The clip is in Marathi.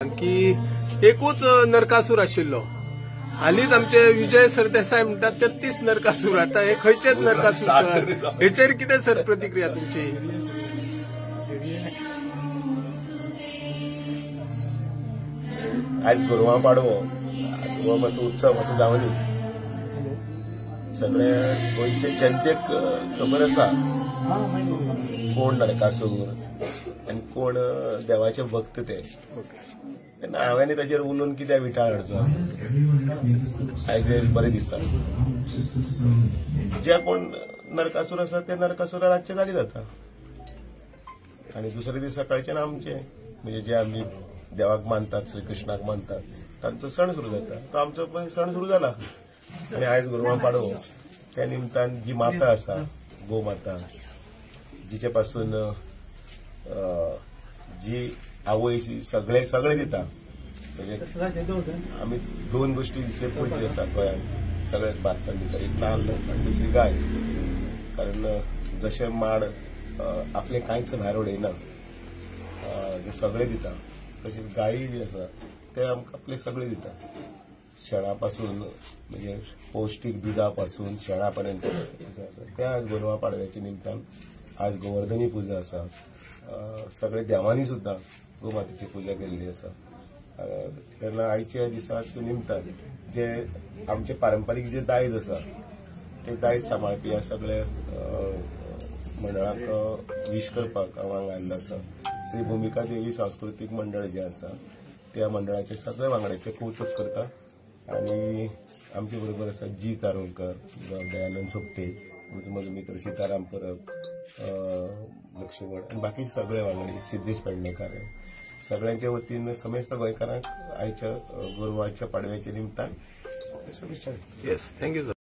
की एकूच नरकासूर आशिल्लो. हालीच आमचे विजय सरदेसाय म्हणतात 33 नरकासूर. आता हे खंयचेच नरकासूर सर हेचेर कितें सर प्रतिक्रिया तुमची? आज गोरवां पाडवो हो मातसो उत्सव असो जावनी. सगळे गोंयचे जनतेक खबर आसा कोण नरकासूर आनी कोण देवाचे भक्त ते. तेन्ना हांवें ताचेर उलोवन कित्याक विटाळ हाडचो. आयज बरें दिसता. जे कोण नरकासूर आसा ते नरकासुरा रातचे जागे जाता आनी दुसरे दीस सकाळच्यान आमचे म्हणजे जे आमी देवाक मानतात, श्रीकृष्णाक मानतात, तांचो सण सुरू जाता. तो आमचो पण सण सुरू जाला. आनी आयज गोरवां पाडवो त्या निमतान जी माता आसा, गोमाता, जिचे पासून जी आवय सगळे दिता. म्हणजे आमी दोन गोष्टी पयली आसा गोंयांत सगळ्यात भारतांत दिता. एक नाल्ल आनी दुसरी गाय. कारण जशे माड आपले कांयच भायर उडयना जे सगळे दिता, तशेंच गायी जी आसा ते आमकां आपले सगळे दिता. शेळा पासून म्हणजे पौष्टीक दुधा पासून शेळा पर्यंत ते आज गोरवां पाडव्याच्या निमतान आज गोवर्धनी पुजा आसा. सगळे देवांनी सुद्दां गोमातेची पुजा केल्ली आसा. तेन्ना आयच्या दिसाक निमतान जे आमचे पारंपारीक जे दायज आसा ते दायज सांबाळपी ह्या सगळे मंडळाक विश करपाक हांव हांगा आयिल्लो आसा. श्री भुमिका देवी सांस्कृतीक मंडळ जे आसा त्या मंडळाचे सगळे वांगड्याचे कौतुक करता. आनी आमचे बरोबर आसा जी कारोलकर, दयानंद सोपटे, म्हजो मित्र सीताराम परब, लक्ष्मण आनी बाकी सगळे वांगडी, सिद्धेश पेडणेकार, सगळ्यांच्या वतीन समेस्त गोंयकारांक आयच्या गोरवांच्या पाडव्याच्या निमतान शुभेच्छा. Yes, thank you sir.